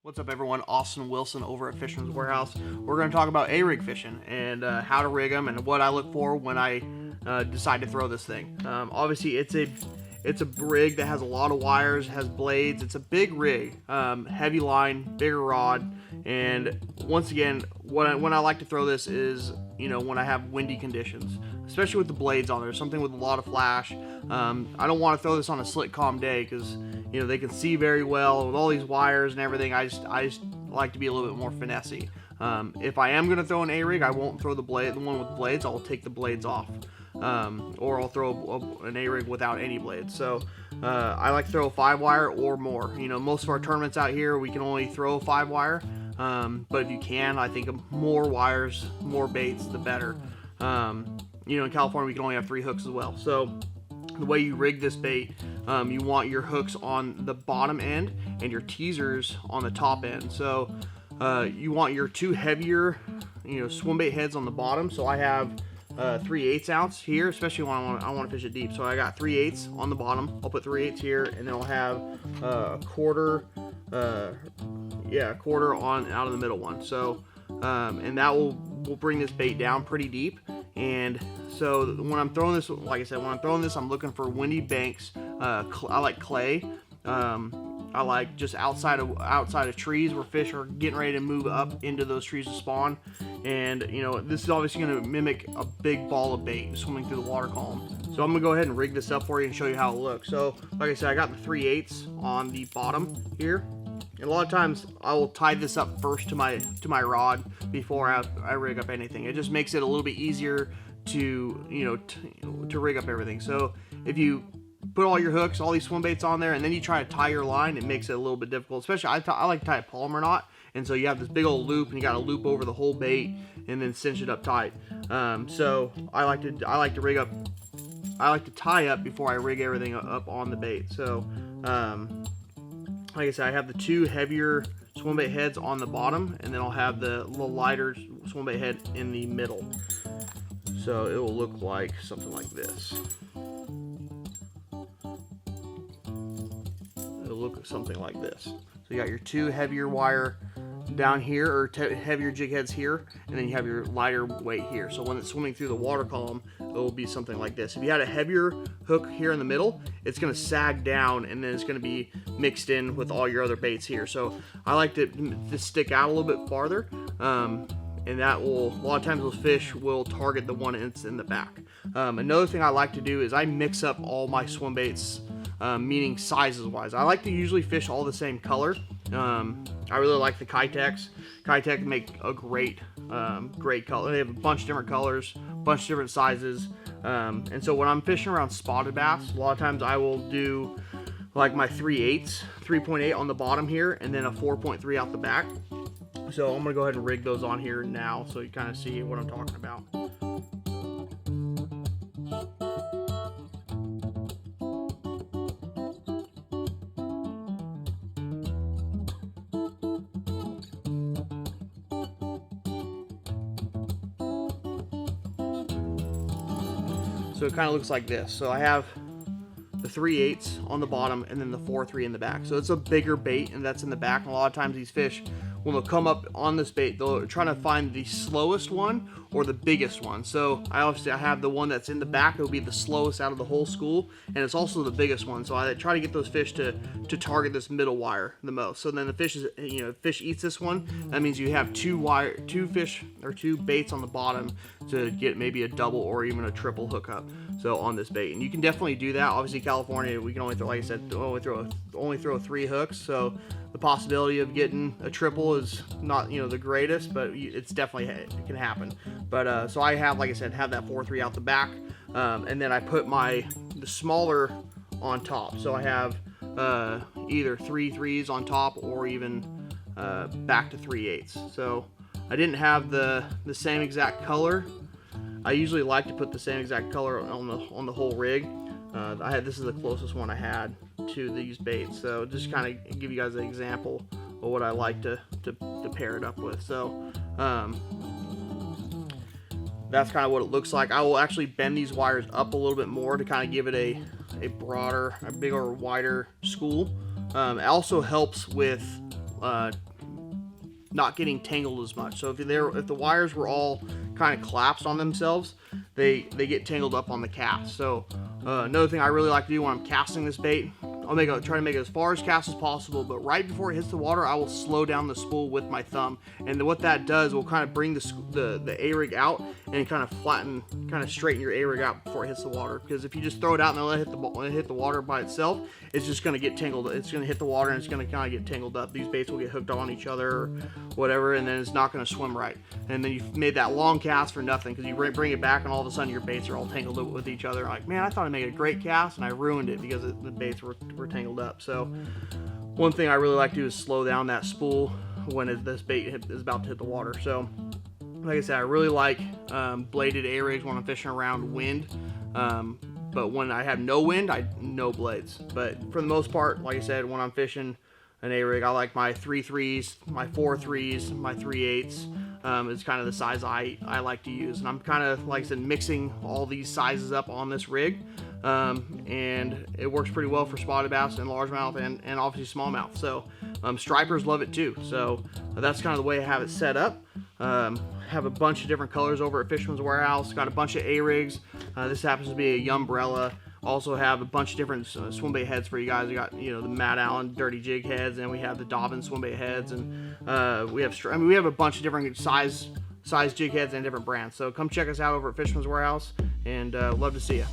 What's up, everyone? Austin Wilson over at Fisherman's Warehouse. We're going to talk about A-rig fishing and how to rig them and what I look for when I decide to throw this thing. Obviously, it's a rig that has a lot of wires, has blades. It's a big rig, heavy line, bigger rod. And once again, when I like to throw this is, when I have windy conditions, especially with the blades on there, something with a lot of flash. I don't want to throw this on a slick, calm day because they can see very well with all these wires and everything. I just like to be a little bit more finessey. If I am going to throw an A-rig, I won't throw the one with blades. I'll take the blades off, or I'll throw an A-rig without any blades. So I like to throw a 5-wire or more. Most of our tournaments out here, we can only throw a 5-wire. But if you can, I think more wires, more baits, the better. In California, we can only have 3 hooks as well. So the way you rig this bait, you want your hooks on the bottom end and your teasers on the top end. So you want your 2 heavier, swim bait heads on the bottom. So I have 3/8 ounce here, especially when I want to fish it deep. So I got 3/8 on the bottom. I'll put 3/8 here, and then I'll have a quarter on out of the middle one. So and that will bring this bait down pretty deep. And so when I'm throwing this, like I said, I'm looking for windy banks. I like clay. I like just outside of trees where fish are getting ready to move up into those trees to spawn. And this is obviously going to mimic a big ball of bait swimming through the water column. So I'm going to go ahead and rig this up for you and show you how it looks. So like I said, I got the 3/8 on the bottom here. And a lot of times I will tie this up first to my rod before I rig up anything. It just makes it a little bit easier to to rig up everything. So if you put all your hooks, all these swim baits on there, and then you try to tie your line, it makes it a little bit difficult. Especially I like to tie a Palmer knot, and so you have this big old loop, and you got to loop over the whole bait and then cinch it up tight. So I like to rig up. I like to tie up before I rig everything up on the bait. So like I said, I have the 2 heavier swim bait heads on the bottom, and then I'll have the little lighter swim bait head in the middle. So it will look like something like this. It'll look something like this. So you got your 2 heavier wire down here, or heavier jig heads here, and then you have your lighter weight here. So when it's swimming through the water column, it will be something like this. If you had a heavier hook here in the middle, it's going to sag down, and then it's going to be mixed in with all your other baits here. So I like to stick out a little bit farther, and that will, a lot of times those fish will target the one that's in the back. Another thing I like to do is I mix up all my swim baits, meaning sizes wise. I like to usually fish all the same color. I really like the Kitex. Kitex make a great color. They have a bunch of different colors, a bunch of different sizes. And so when I'm fishing around spotted bass, a lot of times I will do like my 3.8 on the bottom here, and then a 4.3 out the back. So I'm gonna go ahead and rig those on here now, so you kind of see what I'm talking about. So it kind of looks like this. So I have the 3/8 on the bottom, and then the 4.3 in the back. So it's a bigger bait, and that's in the back. And a lot of times these fish, when they'll come up on this bait, they'll try to find the slowest one or the biggest one. So I have the one that's in the back. It'll be the slowest out of the whole school, and it's also the biggest one. So I try to get those fish to target this middle wire the most. So then the fish is, fish eats this one. That means you have 2 fish or 2 baits on the bottom to get maybe a double or even a triple hookup. So on this bait, and you can definitely do that. Obviously, California, we can only throw, like I said, only throw 3 hooks. So the possibility of getting a triple is not the greatest, but it can happen. But so I have, like I said, have that 4.3 out the back, and then I put the smaller on top. So I have either 3.3s on top or even back to 3/8. So I didn't have the same exact color. I usually like to put the same exact color on the whole rig. This is the closest one I had to these baits. So just kind of give you guys an example of what I like to pair it up with. So that's kind of what it looks like. I will actually bend these wires up a little bit more to kind of give it a broader, a bigger, wider school. It also helps with not getting tangled as much. So if the wires were all kind of collapsed on themselves, they get tangled up on the cast. So another thing I really like to do when I'm casting this bait, I'll try to make it as far as cast as possible, but right before it hits the water, I will slow down the spool with my thumb, and what that does will kind of bring the A-rig out and kind of straighten your A-rig out before it hits the water. Because if you just throw it out and then let it hit the water by itself, it's just going to get tangled. It's going to hit the water and it's going to kind of get tangled up. These baits will get hooked on each other or whatever, and then it's not going to swim right. And then you've made that long cast for nothing, because you bring it back and all of a sudden your baits are all tangled up with each other. Like, man, I thought I made a great cast and I ruined it because the baits were tangled up. So one thing I really like to do is slow down that spool when this bait is about to hit the water. So like I said, I really like bladed A-rigs when I'm fishing around wind, but when I have no wind, no blades. But for the most part, like I said, when I'm fishing an A-rig, I like my 3/3s, my 4/3s, my 3/8s. It's kind of the size I like to use, and I'm kind of, like I said, mixing all these sizes up on this rig, and it works pretty well for spotted bass and largemouth and obviously smallmouth. So stripers love it too. So that's kind of the way I have it set up. Have a bunch of different colors over at Fisherman's Warehouse. Got a bunch of A-rigs. This happens to be a Umbrella. Also have a bunch of different swim bait heads for you guys. We got, the Matt Allen dirty jig heads, and we have the Dobbin swim bait heads, and we have a bunch of different size jig heads and different brands. So come check us out over at Fisherman's Warehouse, and love to see you.